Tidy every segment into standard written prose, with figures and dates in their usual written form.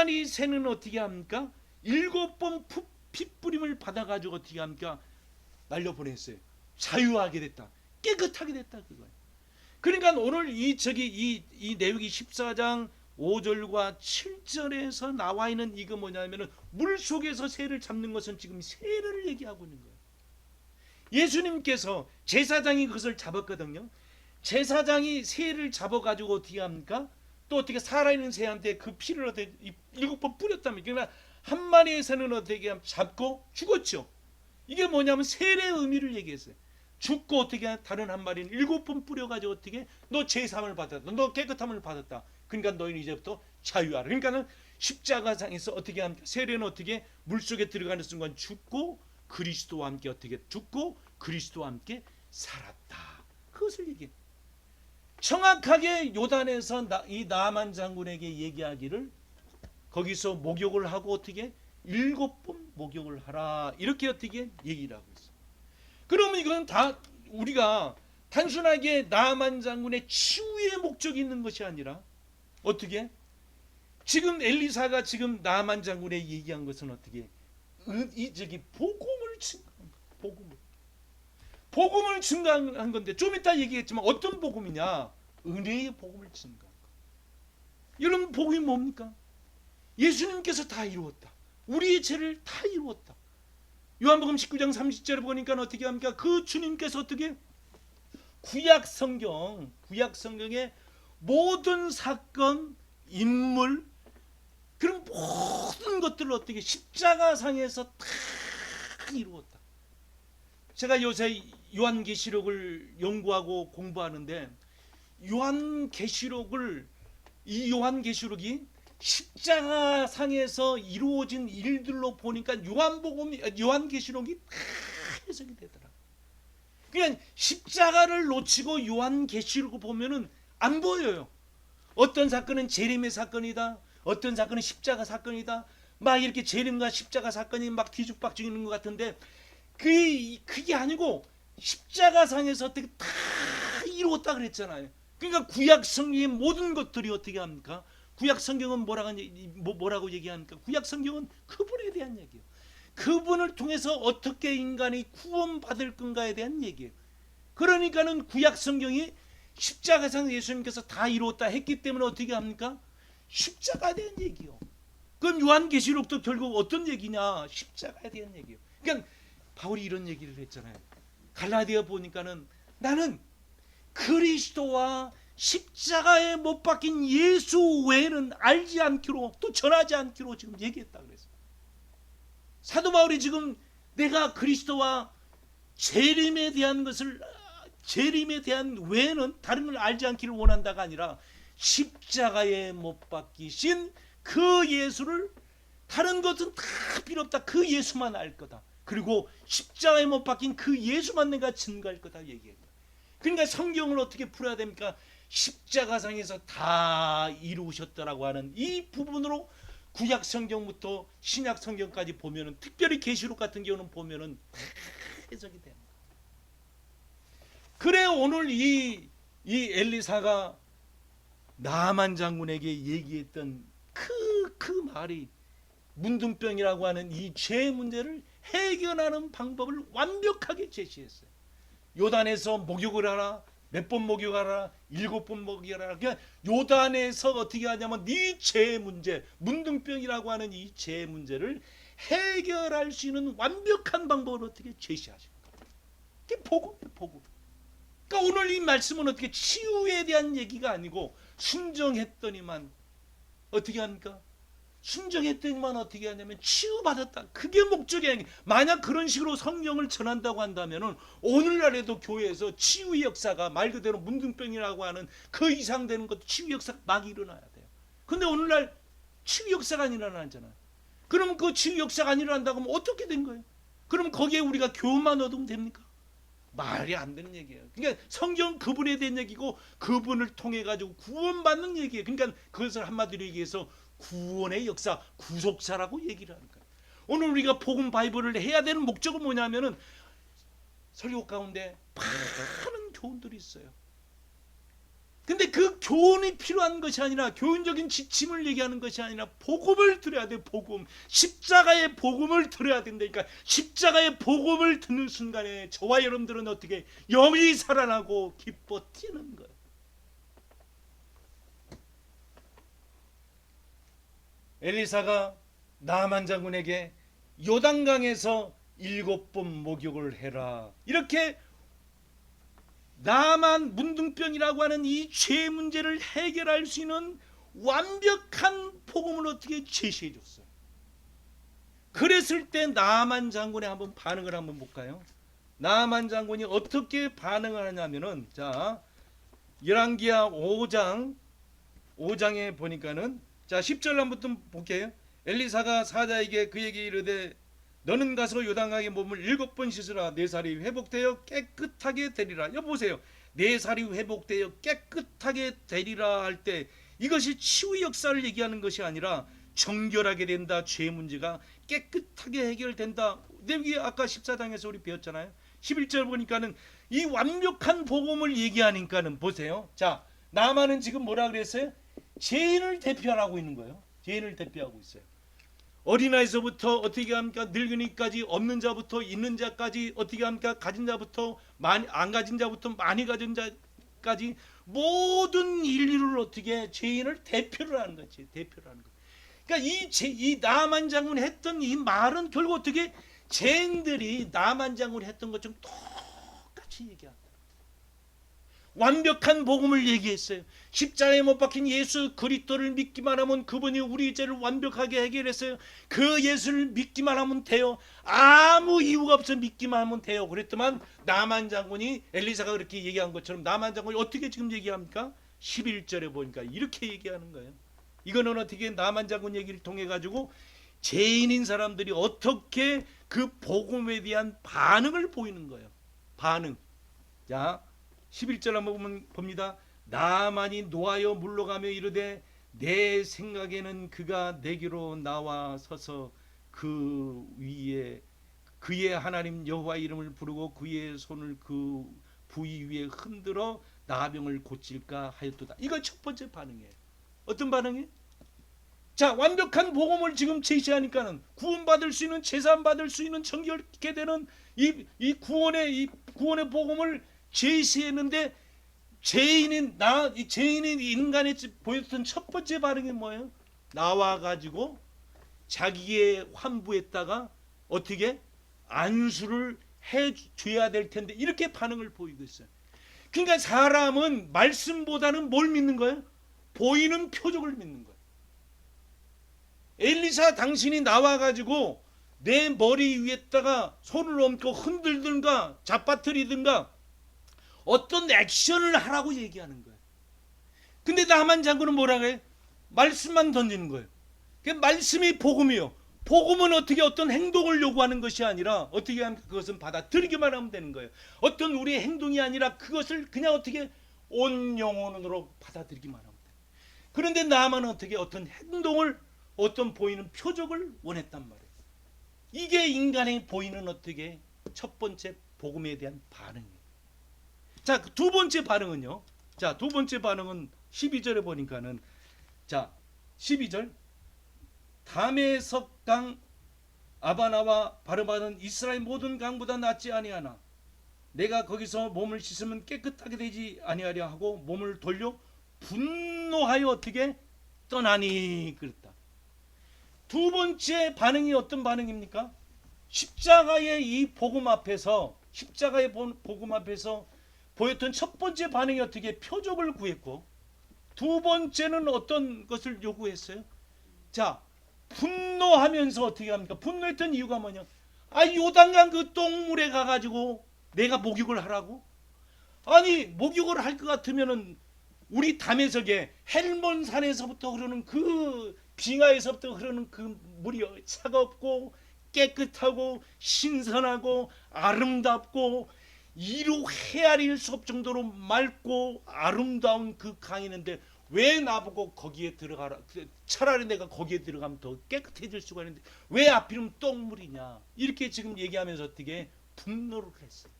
마리 새는 어떻게 합니까? 7번 핏부림을 받아가지고 어떻게 합니까? 날려보냈어요. 자유하게 됐다. 깨끗하게 됐다 그거예요. 그러니까 오늘 이 내용이 14장 5절과 7절에서 나와 있는 이거 뭐냐면은 물 속에서 새를 잡는 것은 지금 새를 얘기하고 있는 거예요. 예수님께서 제사장이 그것을 잡았거든요. 제사장이 새를 잡아가지고 어떻게 합니까? 또 어떻게 살아있는 새한테 그 피를 어떻게 7번 뿌렸답니다. 그러나 한 마리의 새는 어떻게 하면 잡고 죽었죠. 이게 뭐냐면 세례의 의미를 얘기했어요. 죽고 어떻게 다른 한 마리는 7번 뿌려가지고 어떻게 너 제사함을 받았다. 너 깨끗함을 받았다. 그러니까 너희는 이제부터 자유하라. 그러니까는 십자가상에서 어떻게 합니까? 세례는 어떻게 물속에 들어가는 순간 죽고 그리스도와 함께 어떻게 죽고 그리스도와 함께 살았다. 그것을 얘기해. 정확하게 요단에서 이 나만 장군에게 얘기하기를 거기서 목욕을 하고 어떻게 7번 목욕을 하라. 이렇게 어떻게 얘기를 하고 있어. 그러면 이건 다 우리가 단순하게 나만 장군의 치유의 목적이 있는 것이 아니라 어떻게 지금 엘리사가 지금 나만 장군에 얘기한 것은 어떻게 복음을 증거한 거. 복음을 증거한 건데 좀 이따 얘기했지만 어떤 복음이냐? 은혜의 복음을 증거한 거. 여러분 복음이 뭡니까? 예수님께서 다 이루었다. 우리의 죄를 다 이루었다. 요한복음 19장 30절에 보니까 어떻게 합니까? 그 주님께서 어떻게 구약 성경의 모든 사건, 인물 그런 모든 것들을 어떻게 십자가상에서 다 이루었다. 제가 요새 요한계시록을 연구하고 공부하는데 이 요한계시록이 십자가상에서 이루어진 일들로 보니까 요한계시록이 다 해석이 되더라. 그냥 십자가를 놓치고 요한계시록을 보면은 안 보여요. 어떤 사건은 재림의 사건이다. 어떤 사건은 십자가 사건이다. 막 이렇게 재림과 십자가 사건이 막 뒤죽박죽이는 것 같은데 그게 아니고 십자가상에서 어떻게 다 이루었다 그랬잖아요. 그러니까 구약 성경의 모든 것들이 어떻게 합니까? 구약 성경은 뭐라고 얘기합니까? 구약 성경은 그분에 대한 얘기예요. 그분을 통해서 어떻게 인간이 구원받을 건가에 대한 얘기예요. 그러니까는 구약 성경이 십자가상 예수님께서 다 이루었다 했기 때문에 어떻게 합니까? 십자가에 대한 얘기요. 그럼 요한계시록도 결국 어떤 얘기냐? 십자가에 대한 얘기예요. 그러니까 바울이 이런 얘기를 했잖아요. 갈라디아 보니까는 나는 그리스도와 십자가에 못 박힌 예수 외에는 알지 않기로 또 전하지 않기로 지금 얘기했다 그랬어요. 사도 바울이 지금 내가 그리스도와 재림에 대한 외에는 다른 걸 알지 않기를 원한다가 아니라 십자가에 못 박히신 그 예수를 다른 것은 다 필요 없다. 그 예수만 알 거다. 그리고 십자가에 못 박힌 그 예수만 내가 증거할 거다 얘기해요. 그러니까 성경을 어떻게 풀어야 됩니까? 십자가상에서 다 이루셨다라고 하는 이 부분으로 구약 성경부터 신약 성경까지 보면은 특별히 계시록 같은 경우는 보면은 다 해석이 됩니다. 그래 오늘 이 엘리사가 나만 장군에게 얘기했던 그 말이 문둥병이라고 하는 이 죄 문제를 해결하는 방법을 완벽하게 제시했어요. 요단에서 목욕을 하라. 몇 번 목욕하라. 7번 목욕하라. 그냥 요단에서 어떻게 하냐면 네 죄 문제, 문둥병이라고 하는 이 죄 문제를 해결할 수 있는 완벽한 방법을 어떻게 제시하신 거예요. 그게 복음이에요, 복음. 그러니까 오늘 이 말씀은 어떻게 치유에 대한 얘기가 아니고 순종했더니만 어떻게 합니까? 순종했더니만 어떻게 하냐면 치유받았다. 그게 목적이 아니에요. 만약 그런 식으로 성경을 전한다고 한다면 오늘날에도 교회에서 치유의 역사가 말 그대로 문둥병이라고 하는 그 이상 되는 것도 치유 역사가 막 일어나야 돼요. 근데 오늘날 치유 역사가 안 일어나잖아요. 그러면 그 치유 역사가 안 일어난다고 하면 어떻게 된 거예요? 그럼 거기에 우리가 교훈만 얻으면 됩니까? 말이 안 되는 얘기예요. 그러니까 성경 그분에 대한 얘기고 그분을 통해 가지고 구원받는 얘기예요. 그러니까 그것을 한마디로 얘기해서 구원의 역사, 구속사라고 얘기를 하는 거예요. 오늘 우리가 복음 바이블을 해야 되는 목적은 뭐냐면은 설교 가운데 많은 교훈들이 있어요. 근데 그 교훈이 필요한 것이 아니라, 교훈적인 지침을 얘기하는 것이 아니라 복음을 들어야 돼. 복음, 십자가의 복음을 들어야 된다니까. 십자가의 복음을 듣는 순간에 저와 여러분들은 어떻게 영이 살아나고 기뻐 뛰는 거예요. 엘리사가 나만 장군에게 요단강에서 7번 목욕을 해라, 이렇게 나만 문둥병이라고 하는 이 죄 문제를 해결할 수 있는 완벽한 복음을 어떻게 제시해 줬어요. 그랬을 때 나만 장군의 한번 반응을 한번 볼까요? 나만 장군이 어떻게 반응을 하냐면은, 자, 열왕기하 5장에 보니까는, 자, 10절 한번 볼게요. 엘리사가 사자에게 그에게 이르되 너는 가서 요단강에 몸을 7번 씻으라. 내 살이 회복되어 깨끗하게 되리라. 여보세요. 내 살이 회복되어 깨끗하게 되리라 할 때 이것이 치유 역사를 얘기하는 것이 아니라 정결하게 된다. 죄 문제가 깨끗하게 해결된다. 여기 아까 14장에서 우리 배웠잖아요. 11절 보니까는 이 완벽한 복음을 얘기하니까는 보세요. 자, 나만은 지금 뭐라 그랬어요? 죄인을 대표하고 있는 거예요. 죄인을 대표하고 있어요. 어린아이서부터 어떻게 합니까? 늙은이까지, 없는 자부터 있는 자까지, 어떻게 합니까? 가진 자부터 많이 안 가진 자부터 많이 가진 자까지 모든 인류를 어떻게 죄인을 대표를 하는 거지. 대표를 하는 거. 그러니까 이 나만 장군이 했던 이 말은 결국 어떻게 죄인들이 나만 장군이 했던 것처럼 똑같이 얘기한다. 완벽한 복음을 얘기했어요. 십자가에 못 박힌 예수 그리스도를 믿기만 하면 그분이 우리 죄를 완벽하게 해결했어요. 그 예수를 믿기만 하면 돼요. 아무 이유가 없어 믿기만 하면 돼요. 그랬더만 나만 장군이, 엘리사가 그렇게 얘기한 것처럼 나만 장군이 어떻게 지금 얘기합니까? 11절에 보니까 이렇게 얘기하는 거예요. 이거는 어떻게 나만 장군 얘기를 통해 가지고 죄인인 사람들이 어떻게 그 복음에 대한 반응을 보이는 거예요. 반응. 자, 11절 한번 봅니다. 나만이 노하여 물러가며 이르되 내 생각에는 그가 내게로 나와 서서 그 위에 그의 하나님 여호와 이름을 부르고 그의 손을 그 부위 위에 흔들어 나병을 고칠까 하였도다. 이건 첫 번째 반응이에요. 어떤 반응이? 자, 완벽한 복음을 지금 제시하니까는 구원받을 수 있는, 제사받을 수 있는, 정결케 되는 이 구원의 복음을 제시했는데, 죄인인 인간의 보였던 첫 번째 반응이 뭐예요? 나와 가지고 자기의 환부에다가 어떻게 안수를 해줘야 될 텐데, 이렇게 반응을 보이고 있어요. 그러니까 사람은 말씀보다는 뭘 믿는 거예요? 보이는 표적을 믿는 거예요. 엘리사, 당신이 나와 가지고 내 머리 위에다가 손을 얹고 흔들든가 잡아뜨리든가 어떤 액션을 하라고 얘기하는 거예요. 근데 나만 장군은 뭐라 그래? 말씀만 던지는 거예요. 그 말씀이 복음이요. 복음은 어떻게 어떤 행동을 요구하는 것이 아니라 어떻게 하면 그것은 받아들이기만 하면 되는 거예요. 어떤 우리의 행동이 아니라 그것을 그냥 어떻게 온 영혼으로 받아들이기만 하면 돼요. 그런데 나만은 어떻게 어떤 행동을, 어떤 보이는 표적을 원했단 말이에요. 이게 인간의 보이는 어떻게 첫 번째 복음에 대한 반응이에요. 자, 두 번째 반응은요. 자, 두 번째 반응은 12절에 보니까는, 자, 12절. 다메섹 강 아바나와 바르바는 이스라엘 모든 강보다 낫지 아니하나 내가 거기서 몸을 씻으면 깨끗하게 되지 아니하려 하고 몸을 돌려 분노하여 어떻게 떠나니 그랬다. 두 번째 반응이 어떤 반응입니까? 십자가의 이 복음 앞에서, 십자가의 복음 앞에서 보였던 첫 번째 반응이 어떻게 표적을 구했고, 두 번째는 어떤 것을 요구했어요? 자, 분노하면서 어떻게 합니까? 분노했던 이유가 뭐냐? 요단강 그 똥물에 가가지고 내가 목욕을 하라고? 아니, 목욕을 할 것 같으면은 우리 다메섹에 헬몬산에서부터 흐르는 그 빙하에서부터 흐르는 그 물이 차갑고 깨끗하고 신선하고 아름답고 이루 헤아릴 수 없을 정도로 맑고 아름다운 그 강이는데 왜 나보고 거기에 들어가라? 차라리 내가 거기에 들어가면 더 깨끗해질 수가 있는데 왜 하필이면 똥물이냐? 이렇게 지금 얘기하면서 어떻게 분노를 했어요.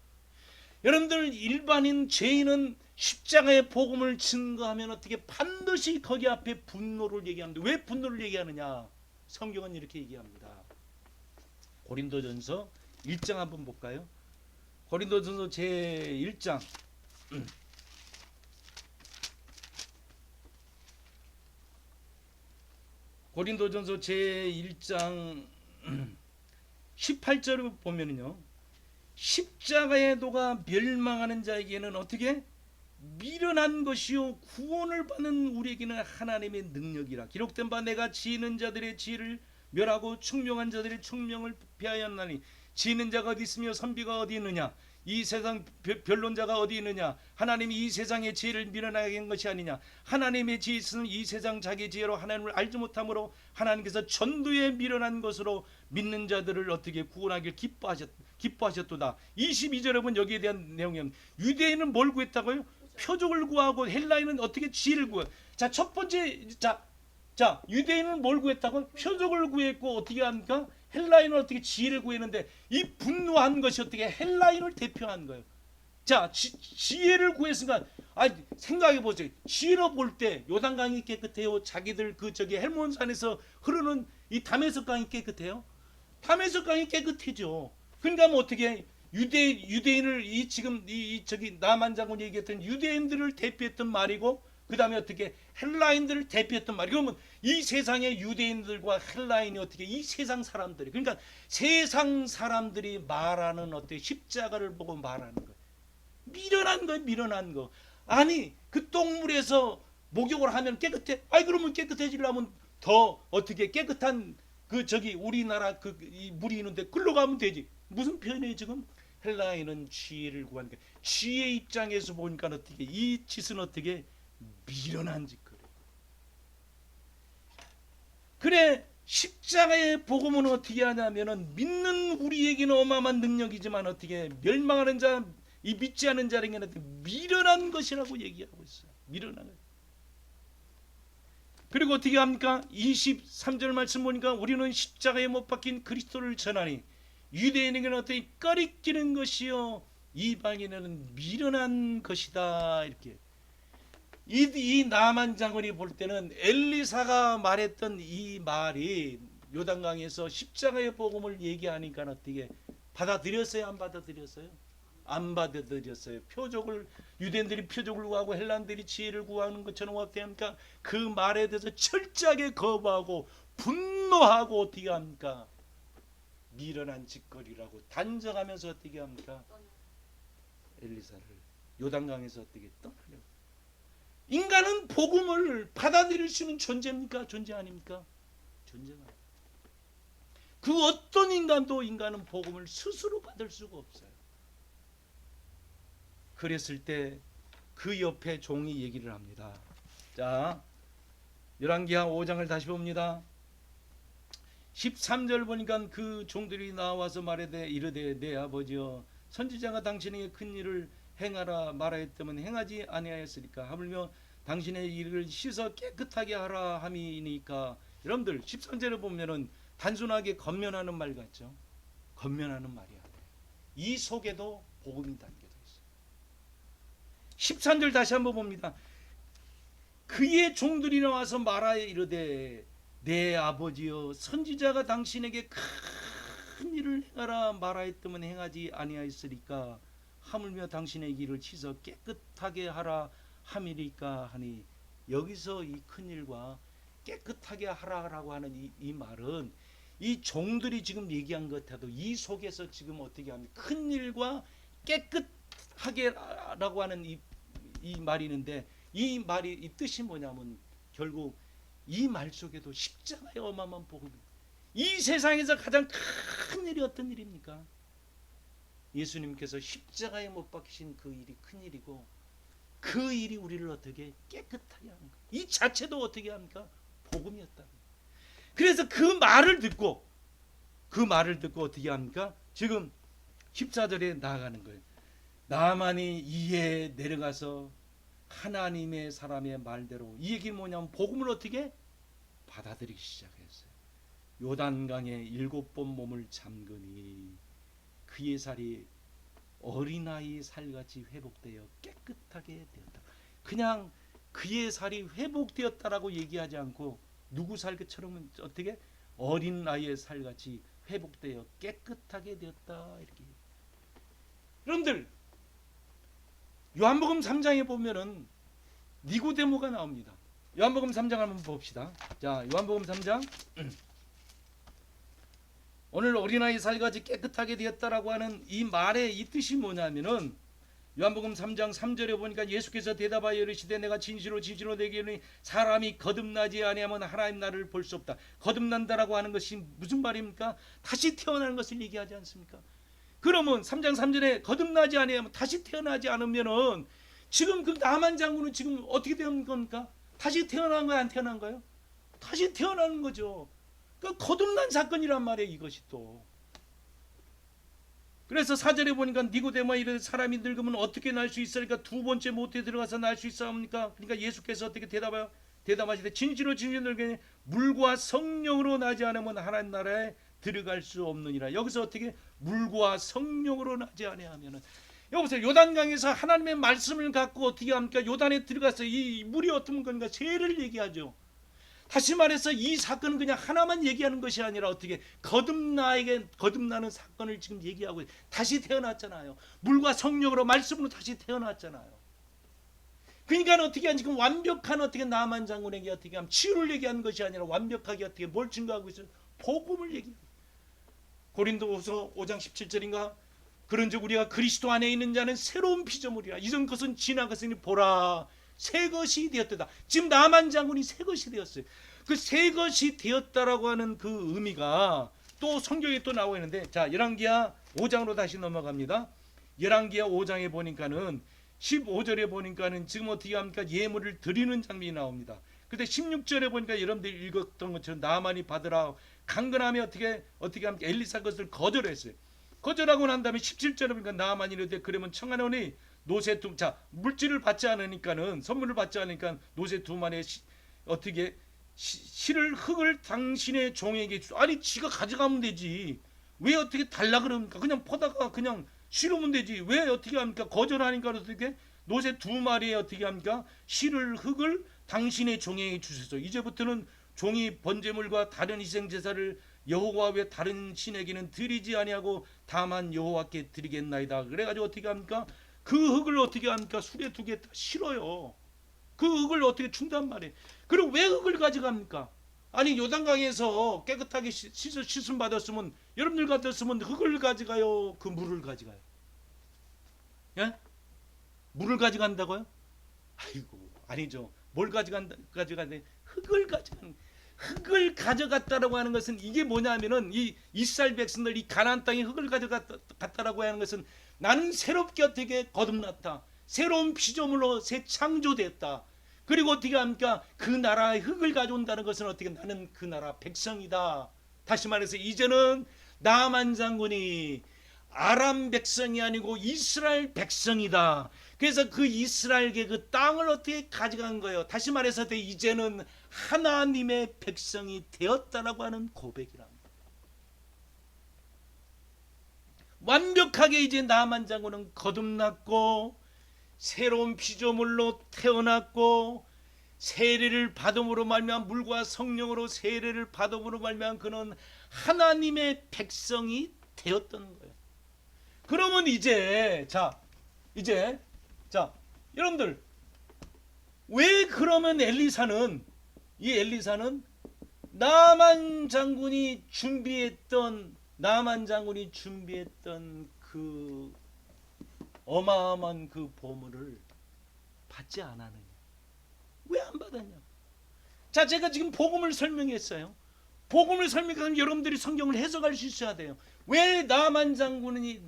여러분들, 일반인 죄인은 십자가의 복음을 증거하면 어떻게 반드시 거기 앞에 분노를 얘기합니다. 왜 분노를 얘기하느냐? 성경은 이렇게 얘기합니다. 고린도전서 1장 한번 볼까요? 고린도전서 제 1장 고린도전서 제 1장 18절을 보면은요, 십자가의 도가 멸망하는 자에게는 어떻게 미련한 것이요 구원을 받는 우리에게는 하나님의 능력이라. 기록된 바 내가 지는 자들의 지혜를 멸하고 총명한 자들의 총명을 폐하였나니 지는 자가 어디 있으며 선비가 어디 있느냐? 이 세상 변론자가 어디 있느냐? 하나님이 이 세상의 지혜를 밀어나게 한 것이 아니냐? 하나님의 지혜는 이 세상 자기의 지혜로 하나님을 알지 못함으로 하나님께서 전도에 미련한 것으로 믿는 자들을 어떻게 구원하길 기뻐하셨도다. 22절에 보면 여기에 대한 내용이 유대인은 뭘 구했다고요? 표적을 구하고 헬라인은 어떻게 지혜를 구해. 자, 첫 번째, 자 유대인은 뭘 구했다고? 표적을 구했고 어떻게 합니까? 헬라인은 어떻게 지혜를 구했는데 이 분노한 것이 어떻게 헬라인을 대표한 거예요. 자, 지혜를 구했으니까 생각해 보세요. 지혜로 볼 때 요단강이 깨끗해요? 자기들 그 저기 헬몬산에서 흐르는 이 다메섹 강이 깨끗해요? 다메섹 강이 깨끗해져. 그러니까 뭐 어떻게 유대인을 이 지금 이 저기 나만 장군이 얘기했던 유대인들을 대표했던 말이고 그 다음에 어떻게 헬라인들을 대표했던 말이. 그러면 이 세상의 유대인들과 헬라인이 어떻게 이 세상 사람들이, 그러니까 세상 사람들이 말하는 어떻게 십자가를 보고 말하는 거예요. 미련한 거예요. 미련한 거. 아니 그 똥물에서 목욕을 하면 깨끗해. 그러면 깨끗해지려면 더 어떻게 깨끗한 그 저기 우리나라 그 이 물이 있는데 글로 가면 되지. 무슨 표현이에요 지금? 헬라인은 지혜를 구하는 거. 지혜 입장에서 보니까 어떻게 이 짓은 어떻게 미련한 짓거리. 그래 십자가의 복음은 어떻게 하냐면은 믿는 우리에게는 어마어마한 능력이지만 어떻게 멸망하는 자, 이 믿지 않은 자에게는 미련한 것이라고 얘기하고 있어요. 미련한 것. 그리고 어떻게 합니까? 23절 말씀 보니까 우리는 십자가에 못 박힌 그리스도를 전하니 유대인에게는 어떻게 꺼리끼는 것이요 이방인에게는 미련한 것이다. 이렇게 이 나만 장군이 볼 때는 엘리사가 말했던 이 말이 요단강에서 십자가의 복음을 얘기하니까 어떻게 받아들였어요? 안 받아들였어요? 안 받아들였어요. 표적을 유대인들이 표적을 구하고 헬란들이 지혜를 구하는 것처럼 어떻게 합니까? 그 말에 대해서 철저하게 거부하고 분노하고 어떻게 합니까? 미련한 짓거리라고 단정하면서 어떻게 합니까? 엘리사를 요단강에서 어떻게 떠나려고. 인간은 복음을 받아들일 수 있는 존재입니까? 존재 아닙니까? 존재가. 그 어떤 인간도 인간은 복음을 스스로 받을 수가 없어요. 그랬을 때 그 옆에 종이 얘기를 합니다. 자, 열왕기하 5장을 다시 봅니다. 13절 보니까 그 종들이 나와서 말하되 이르되 내 아버지여 선지자가 당신에게 큰 일을 행하라 말하였다면 행하지 아니하였으리까. 하물며 당신의 일을 씻어 깨끗하게 하라 함이니까. 여러분들 13절에 보면은 단순하게 건면하는 말 같죠. 건면하는 말이야. 이 속에도 복음이 담겨져 있어요. 13절 다시 한번 봅니다. 그의 종들이 나와서 말하여 이르되 내 아버지여 선지자가 당신에게 큰 일을 행하라 말하였다면 행하지 아니하였으리까. 하물며 당신의 길을 씻어 깨끗하게 하라 함이리까 하니. 여기서 이 큰 일과 깨끗하게 하라라고 하는 이 말은 이 종들이 지금 얘기한 것 같아도 이 속에서 지금 어떻게 하면 큰 일과 깨끗하게라고 하는 이 말이 있는데 이 말이 이 뜻이 뭐냐면 결국 이 말 속에도 십자가의 어마어마한 복음이. 이 세상에서 가장 큰 일이 어떤 일입니까? 예수님께서 십자가에 못 박히신 그 일이 큰 일이고 그 일이 우리를 어떻게 깨끗하게 하는 거. 이 자체도 어떻게 합니까? 복음이었다. 그래서 그 말을 듣고 어떻게 합니까? 지금 14절에 나아가는 거예요. 나만이 이에 내려가서 하나님의 사람의 말대로. 이 얘기는 뭐냐면 복음을 어떻게 받아들이기 시작했어요. 요단강에 7번 몸을 잠그니 그의 살이 어린아이의 살같이 회복되어 깨끗하게 되었다. 그냥 그의 살이 회복되었다라고 얘기하지 않고 누구 살처럼 어떻게 어린아이의 살같이 회복되어 깨끗하게 되었다 이렇게. 여러분들 요한복음 3장에 보면은 니고데모가 나옵니다. 요한복음 3장 한번 봅시다. 자, 요한복음 3장 오늘 어린아이 살같이 깨끗하게 되었다라고 하는 이 말의 이 뜻이 뭐냐면은 요한복음 3장 3절에 보니까 예수께서 대답하여 이르시되 내가 진실로 진실로 내게 이르노니 사람이 거듭나지 아니하면 하나님 나라를 볼 수 없다. 거듭난다라고 하는 것이 무슨 말입니까? 다시 태어나는 것을 얘기하지 않습니까? 그러면 3장 3절에 거듭나지 아니하면 다시 태어나지 않으면은 지금 그 나만 장군은 지금 어떻게 된 겁니까? 다시 태어난 거야, 안 태어난 거예요? 다시 태어나는 거죠. 그 거듭난 사건이란 말이에요, 이것이 또. 그래서 4절에 보니까 니고데모가 이르되 사람이 늙으면 어떻게 날 수 있으리까? 두 번째 모태에 들어가서 날 수 있사옵니까? 그러니까 예수께서 어떻게 대답하시되 진실로 진실로 너희에게 물과 성령으로 나지 않으면 하나님 나라에 들어갈 수 없느니라. 여기서 어떻게 물과 성령으로 나지 아니하면은, 여보세요, 요단강에서 하나님의 말씀을 갖고 어떻게 합니까? 요단에 들어가서 이 물이 어떤 건가? 세를 얘기하죠. 다시 말해서 이 사건은 그냥 하나만 얘기하는 것이 아니라 어떻게 거듭나는 사건을 지금 얘기하고 다시 태어났잖아요. 물과 성령으로 말씀으로 다시 태어났잖아요. 그러니까 어떻게 하면 지금 완벽한 어떻게 나만 장군에게 어떻게 하면 치유를 얘기하는 것이 아니라 완벽하게 어떻게 뭘 증거하고 있어요? 복음을 얘기해요. 고린도후서 5장 17절인가? 그런즉 우리가 그리스도 안에 있는 자는 새로운 피조물이라. 이전 것은 지나갔으니 보라 새 것이 되었다. 지금 나만 장군이 새 것이 되었어요. 그 새 것이 되었다라고 하는 그 의미가 또 성경에 또 나와 있는데, 자, 열왕기하 5장으로 다시 넘어갑니다. 열왕기하 5장에 보니까는 15절에 보니까는 지금 어떻게 합니까? 예물을 드리는 장면이 나옵니다. 근데 16절에 보니까 여러분들이 읽었던 것처럼 나만이 받으라 강건하며 어떻게 합니까? 엘리사 것을 거절했어요. 거절하고 난 다음에 17절에 보니까 나만이 이르되 그러면 청하노니 노새 두, 자, 물질을 받지 않으니까는, 선물을 받지 않으니까 노새 두 마리에 어떻게 실을 흙을 당신의 종에게 아니 지가 가져가면 되지 왜 어떻게 달라 그럽니까? 그냥 퍼다가 그냥 실으면 되지 왜 어떻게 합니까? 거절하니까 어떻게 노새 두 마리에 어떻게 합니까? 실을 흙을 당신의 종에게 주소서. 이제부터는 종이 번제물과 다른 희생 제사를 여호와 외 다른 신에게는 드리지 아니하고 다만 여호와께 드리겠나이다. 그래가지고 어떻게 합니까? 그 흙을 어떻게 합니까? 수레 두 개 다 실어요. 그 흙을 어떻게 준단 말이에요. 그리고 왜 흙을 가져갑니까? 아니 요단강에서 깨끗하게 씻음 받았으면, 여러분들 같았으면 흙을 가져가요, 그 물을 가져가요? 예? 물을 가져간다고요? 아이고 아니죠. 뭘 가져가는데 흙을 가져갔다라고 하는 것은 이게 뭐냐면은 이 이스라엘 백성들 이 가나안 땅에 흙을 가져갔다라고 하는 것은 나는 새롭게 어떻게 거듭났다. 새로운 피조물로 새 창조됐다. 그리고 어떻게 합니까? 그 나라의 흙을 가져온다는 것은 어떻게 나는 그 나라 백성이다. 다시 말해서 이제는 나만 장군이 아람 백성이 아니고 이스라엘 백성이다. 그래서 그 이스라엘계 그 땅을 어떻게 가져간 거예요? 다시 말해서 이제는 하나님의 백성이 되었다라고 하는 고백이랍니다. 완벽하게 이제 나만 장군은 거듭났고 새로운 피조물로 태어났고 세례를 받음으로 말미암아 물과 성령으로 세례를 받음으로 말미암아 그는 하나님의 백성이 되었던 거예요. 그러면 이제 자 여러분들 왜 그러면 엘리사는 나만 장군이 준비했던 그 어마어마한 그 보물을 받지 않았느냐? 왜 안 받았냐? 자, 제가 지금 복음을 설명했어요. 복음을 설명하면 여러분들이 성경을 해석할 수 있어야 돼요. 왜 나만 장군이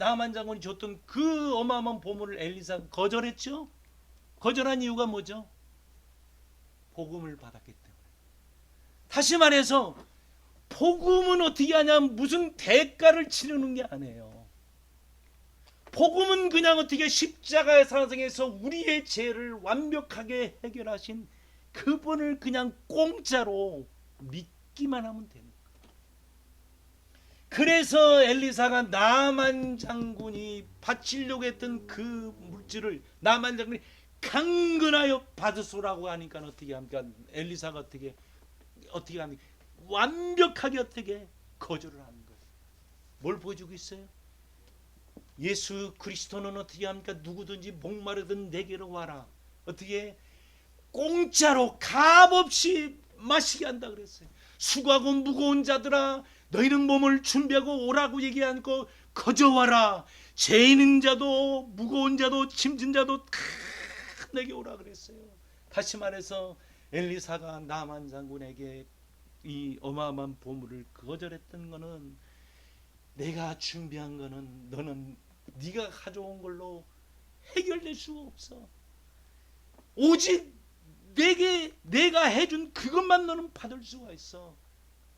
줬던 그 어마어마한 보물을 엘리사가 거절했죠? 거절한 이유가 뭐죠? 복음을 받았기 때문에. 다시 말해서 복음은 어떻게 하냐면 무슨 대가를 치르는 게 아니에요. 복음은 그냥 어떻게 십자가의 사상에서 우리의 죄를 완벽하게 해결하신 그분을 그냥 공짜로 믿기만 하면 됩니다. 그래서 엘리사가 나만 장군이 바치려고 했던 그 물질을 나만 장군이 강건하여 받으소라고 하니까 어떻게 합니까? 엘리사가 어떻게 합니까? 완벽하게 어떻게 거절을 하는 거예요. 뭘 보여주고 있어요? 예수 그리스도는 어떻게 합니까? 누구든지 목마르든 내게로 와라. 어떻게 공짜로 값없이 마시게 한다 그랬어요. 수고하고 무거운 자들아 너희는 몸을 준비하고 오라고 얘기 않고 거저와라. 죄 있는 자도 무거운 자도 짐진 자도 다 내게 오라 그랬어요. 다시 말해서 엘리사가 나만 장군에게 이 어마어마한 보물을 거절했던 거는 내가 준비한 거는 너는 네가 가져온 걸로 해결될 수가 없어. 오직 내가 해준 그것만 너는 받을 수가 있어.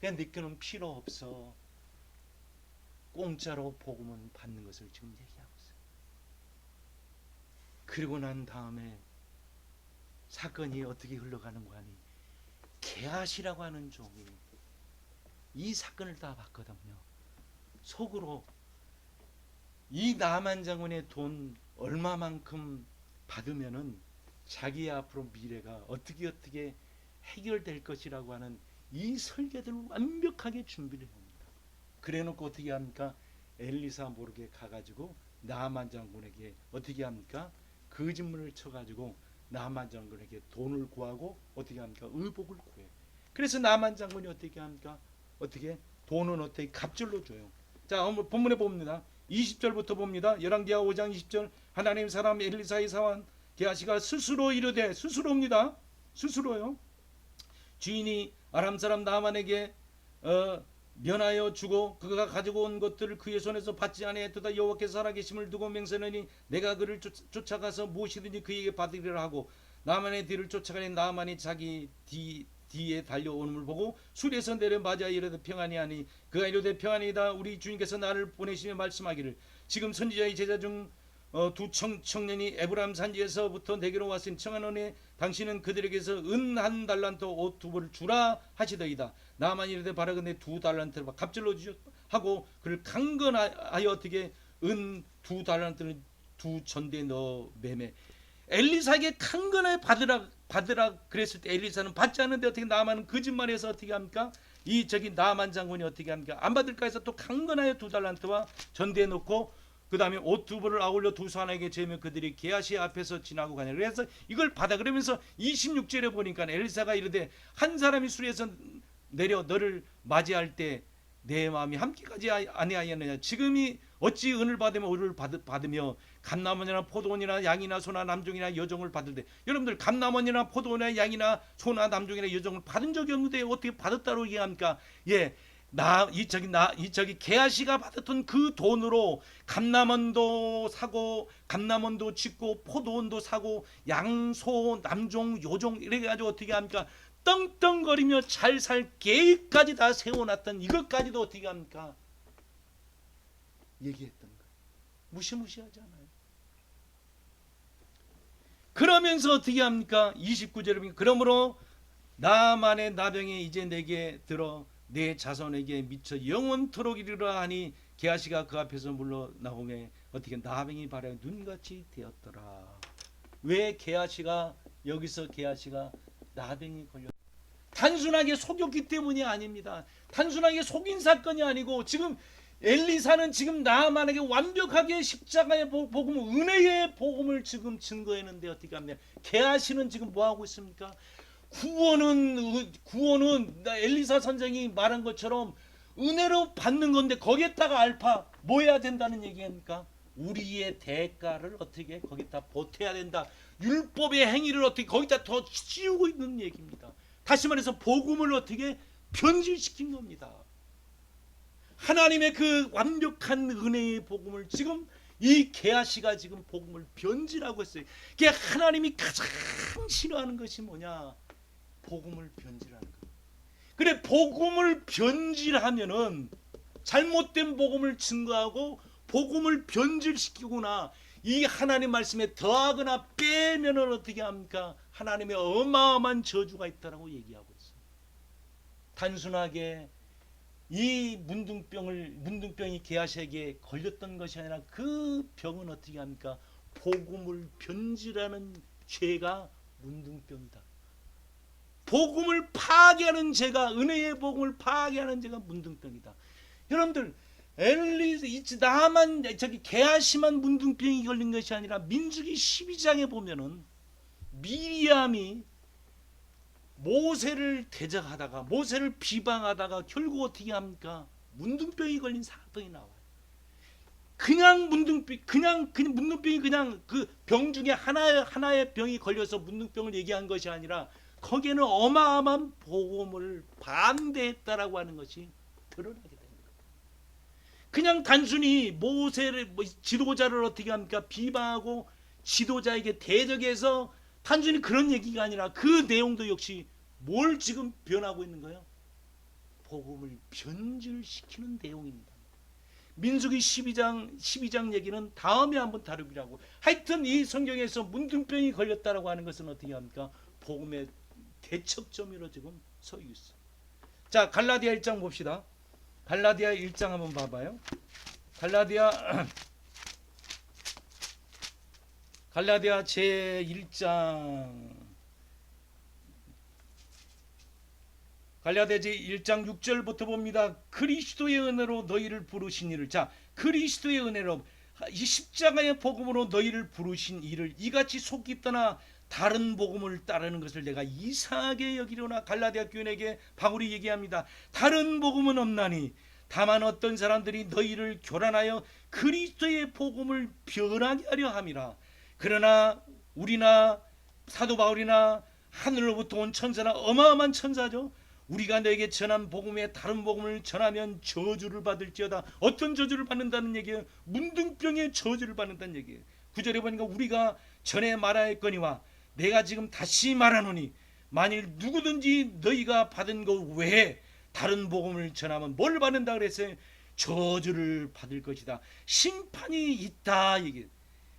그냥 네 거는 필요 없어. 공짜로 복음은 받는 것을 지금 얘기하고 있어요. 그리고 난 다음에 사건이 어떻게 흘러가는 거 아니? 게하시라고 하는 종이 이 사건을 다 봤거든요. 속으로 이 나만 장군의 돈 얼마만큼 받으면은 자기의 앞으로 미래가 어떻게 해결될 것이라고 하는 이 설계들을 완벽하게 준비를 합니다. 그래놓고 어떻게 합니까? 엘리사 모르게 가가지고 나만 장군에게 어떻게 합니까? 거짓말을 쳐가지고 나만 장군에게 돈을 구하고 어떻게 합니까? 의복을 구해. 그래서 나만 장군이 어떻게 합니까? 어떻게 돈은 어떻게 갑절로 줘요. 자, 본문에 봅니다. 20절부터 봅니다. 열왕기하 5장 20절 하나님 사람 엘리사의 사환 게하시가 스스로 이르되 스스로입니다. 스스로요. 주인이 아람 사람 나만에게 면하여 주고 그가 가지고 온 것들을 그의 손에서 받지 아니하였도다. 여호와께서 살아계심을 두고 맹세하니 내가 그를 쫓아가서 무엇이든지 그에게 받으리라 하고 나만의 뒤를 쫓아가니 나만이 자기 뒤에 달려오는 을 보고 수리에서 내려 맞아 이르되 평안이 아니 그가 이르되 평안이다. 우리 주님께서 나를 보내시며 말씀하기를 지금 선지자의 제자 중 두 청년이 에브라임 산지에서부터 내게로 왔으니 청하노니 당신은 그들에게서 은 한 달란트 옷 두 벌을 주라 하시더이다. 나만 이르되 바라건대 두 달란트를 갑절로 주셨 하고 그를 강건하여 어떻게 은 두 달란트를 두 전대에 넣어 매매. 엘리사에게 강건하여 받으라 그랬을 때 엘리사는 받지 않는데 어떻게 나만은 거짓말해서 어떻게 합니까? 이 저기 나만 장군이 어떻게 합니까? 안 받을까 해서 또 강건하여 두 달란트와 전대에 놓고 그 다음에 옷 두 벌을 아울러 두 사람에게 재며 그들이 게하시 앞에서 지나고 가냐. 그래서 이걸 받아. 그러면서 26절에 보니까 엘리사가 이르되 한 사람이 수리에서 내려 너를 맞이할 때 내 마음이 함께까지 아니하였느냐. 지금이 어찌 은을 받으며 을을 받으며 감남원이나 포도원이나 양이나 소나 남종이나 여종을 받을 때 여러분들 감남원이나 포도원이나 양이나 소나 남종이나 여종을 받은 적이 없는데 어떻게 받았다고 얘기합니까? 예. 이 저기 게하시가 받았던 그 돈으로 감남원도 사고 감남원도 짓고 포도원도 사고 양소 남종 요종 이래 가지고 어떻게 합니까? 떵떵거리며 잘 살 계획까지 다 세워놨던 이것까지도 어떻게 합니까? 얘기했던 거예요. 무시무시하지 않아요. 그러면서 어떻게 합니까? 29절에 보니까 그러므로 나만의 나병이 이제 내게 들어 내 자손에게 미쳐 영원토록 이르라 하니 게하시가 그 앞에서 물러나오매 어떻게 나병이 발에 눈같이 되었더라. 왜 게하시가 여기서 게하시가 나병이 걸려? 단순하게 속였기 때문이 아닙니다. 단순하게 속인 사건이 아니고 지금 엘리사는 지금 나만에게 완벽하게 십자가의 복음, 은혜의 복음을 지금 증거했는데 어떻게 합니까? 게하시는 지금 뭐 하고 있습니까? 구원은 엘리사 선생이 말한 것처럼 은혜로 받는 건데 거기에다가 알파 뭐 해야 된다는 얘기입니까? 우리의 대가를 어떻게 거기다 보태야 된다. 율법의 행위를 어떻게 거기다 더 씌우고 있는 얘기입니다. 다시 말해서 복음을 어떻게 변질시킨 겁니다. 하나님의 그 완벽한 은혜의 복음을 지금 이 게하시가 지금 복음을 변질하고 있어요. 그게 하나님이 가장 싫어하는 것이 뭐냐? 복음을 변질하는 거예요. 그래 복음을 변질하면은 잘못된 복음을 증거하고 복음을 변질시키거나 이 하나님 말씀에 더하거나 빼면은 어떻게 합니까? 하나님의 어마어마한 저주가 있다라고 얘기하고 있어요. 단순하게 이 문둥병이 게하시에게 걸렸던 것이 아니라 그 병은 어떻게 합니까? 복음을 변질하는 죄가 문둥병이다. 복음을 파괴하는 죄가, 은혜의 복음을 파괴하는 죄가 문둥병이다. 여러분들, 나만 게하시만 문둥병이 걸린 것이 아니라 민수기 12장에 보면은 미리암이 모세를 대적하다가, 모세를 비방하다가 결국 어떻게 합니까? 문둥병이 걸린 사건이 나와요. 그냥 문둥병이 그냥 그 병 중에 하나의 병이 걸려서 문둥병을 얘기한 것이 아니라 거기에는 어마어마한 복음을 반대했다라고 하는 것이 드러나게 됩니다. 그냥 단순히 모세를 지도자를 어떻게 합니까? 비방하고 지도자에게 대적해서 단순히 그런 얘기가 아니라 그 내용도 역시 뭘 지금 변하고 있는 거예요? 복음을 변질시키는 내용입니다. 민수기 12장 얘기는 다음에 한번 다루기라고. 하여튼 이 성경에서 문둥병이 걸렸다라고 하는 것은 어떻게 합니까? 복음의 대척점으로 지금 서 있어요. 자, 갈라디아 1장 봅시다. 갈라디아 1장 한번 봐봐요. 갈라디아 제 1장 갈라디아 제 1장 6절부터 봅니다. 그리스도의 은혜로 너희를 부르신 이를, 자, 그리스도의 은혜로 이 십자가의 복음으로 너희를 부르신 이를 이같이 속기 떠나 다른 복음을 따르는 것을 내가 이상하게 여기려나. 갈라디아 교인에게 바울이 얘기합니다. 다른 복음은 없나니 다만 어떤 사람들이 너희를 교란하여 그리스도의 복음을 변하게 하려 함이라. 그러나 우리나 사도 바울이나 하늘로부터 온 천사나, 어마어마한 천사죠, 우리가 너에게 전한 복음에 다른 복음을 전하면 저주를 받을지어다. 어떤 저주를 받는다는 얘기예요? 문둥병의 저주를 받는다는 얘기예요. 9절에 보니까 우리가 전에 말하였거니와 내가 지금 다시 말하노니 만일 누구든지 너희가 받은 것 외에 다른 복음을 전하면 뭘 받는다 그랬어요? 저주를 받을 것이다. 심판이 있다 이게.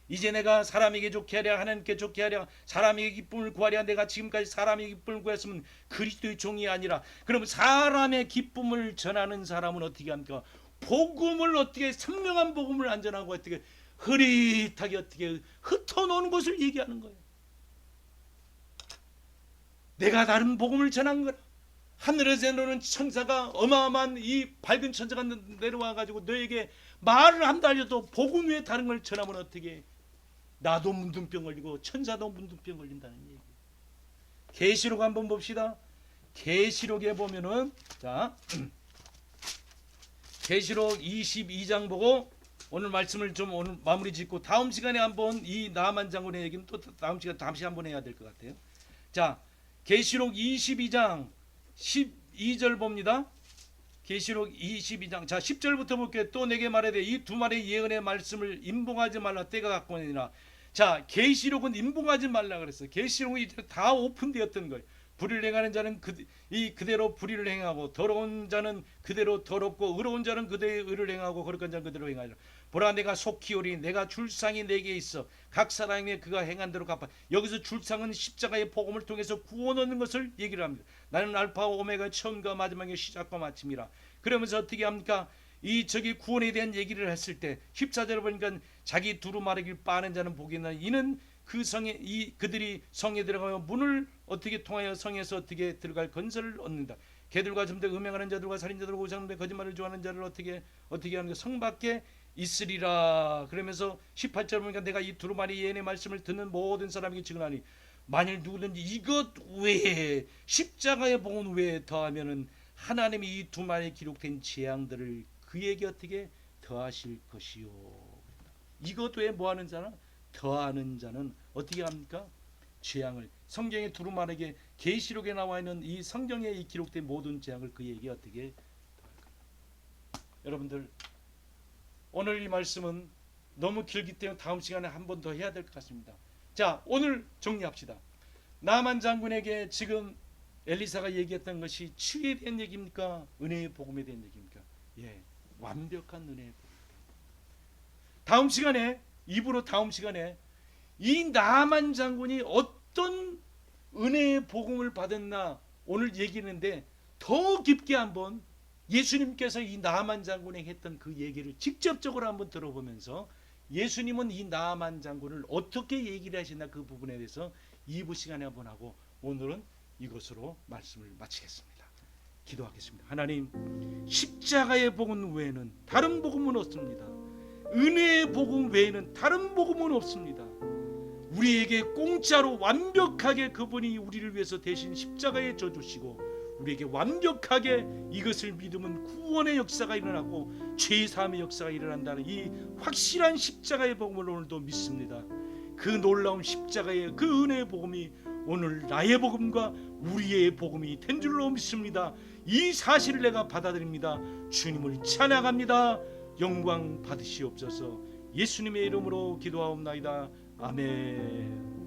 이제 내가 사람에게 좋게 하랴 하나님께 좋게 하랴 사람에게 기쁨을 구하랴. 내가 지금까지 사람에게 기쁨을 구했으면 그리스도의 종이 아니라. 그럼 사람의 기쁨을 전하는 사람은 어떻게 합니까? 복음을 어떻게, 선명한 복음을 안 전하고 어떻게 흐릿하게 어떻게 흩어놓은 것을 얘기하는 거예요. 내가 다른 복음을 전한 거라. 하늘에서 내려오는 천사가, 어마어마한 이 밝은 천사가 내려와 가지고 너에게 말을 한다 알려도 복음 외에 다른 걸 전하면 어떻게, 나도 문둥병 걸리고 천사도 문둥병 걸린다는 얘기. 계시록 한번 봅시다. 계시록에 보면은, 자, 계시록 22장 보고 오늘 말씀을 좀 오늘 마무리 짓고 다음 시간에 한번 이 나만 장군의 얘기는 또 다음 시간 다시 한번 해야 될 것 같아요. 자, 계시록 22장 12절 봅니다. 계시록 22장, 자 10절부터 볼게요. 또 내게 말하되 이 두 마리의 예언의 말씀을 임봉하지 말라. 때가 갔거니라. 자, 계시록은 임봉하지 말라 그랬어요. 계시록은 이제 다 오픈되었던 거예요. 불의를 행하는 자는 그대로 불의를 행하고, 더러운 자는 그대로 더럽고, 의로운 자는 그대의 의를 행하고, 거룩한 자는 그대로 행하리라. 보라, 내가 속히 오리. 내가 줄상이 내게 있어. 각 사람에게 그가 행한 대로 갚아. 여기서 줄상은 십자가의 복음을 통해서 구원 얻는 것을 얘기를 합니다. 나는 알파와 오메가, 처음과 마지막의 시작과 마침이라. 그러면서 어떻게 합니까? 저기 구원에 대한 얘기를 했을 때 14절을 보니까 자기 두루마리를 빠는 자는 복이 있나. 이는 그 성에, 그들이 성에 들어가며 문을 어떻게 통하여 성에서 어떻게 들어갈 건설을 얻는다. 개들과 점대 음행하는 자들과 살인자들과 우상들 거짓말을 좋아하는 자를 어떻게 하는가. 성 밖에 있으리라. 그러면서 18절 보니까 내가 이 두루마리 예언의 말씀을 듣는 모든 사람에게 증언하니 만일 누구든지 이것 외에, 십자가의 복음 외에 더하면은 하나님이 이 두 마리에 기록된 재앙들을 그에게 어떻게 더하실 것이요. 이것 외에 뭐하는 자는, 더하는 자는 어떻게 합니까? 재앙을, 성경의 두루마리에게, 계시록에 나와 있는 이 성경에 기록된 모든 재앙을 그에게 어떻게 더할까. 여러분들, 오늘 이 말씀은 너무 길기 때문에 다음 시간에 한 번 더 해야 될 것 같습니다. 자, 오늘 정리합시다. 나만 장군에게 지금 엘리사가 얘기했던 것이 치유에 대한 얘기입니까? 은혜의 복음에 대한 얘기입니까? 예, 완벽한 은혜의 복음. 다음 시간에, 입으로 다음 시간에 이 나만 장군이 어떤 은혜의 복음을 받았나 오늘 얘기했는데 더 깊게 한번 예수님께서 이 나만 장군에게 했던 그 얘기를 직접적으로 한번 들어보면서 예수님은 이 나만 장군을 어떻게 얘기를 하시나 그 부분에 대해서 2부 시간에 한번 하고 오늘은 이것으로 말씀을 마치겠습니다. 기도하겠습니다. 하나님, 십자가의 복음 외에는 다른 복음은 없습니다. 은혜의 복음 외에는 다른 복음은 없습니다. 우리에게 공짜로 완벽하게 그분이 우리를 위해서 대신 십자가에 져주시고 우리에게 완벽하게 이것을 믿으면 구원의 역사가 일어나고 죄사함의 역사가 일어난다는 이 확실한 십자가의 복음을 오늘도 믿습니다. 그 놀라운 십자가의 그 은혜의 복음이 오늘 나의 복음과 우리의 복음이 된 줄로 믿습니다. 이 사실을 내가 받아들입니다. 주님을 찬양합니다. 영광 받으시옵소서. 예수님의 이름으로 기도하옵나이다. 아멘.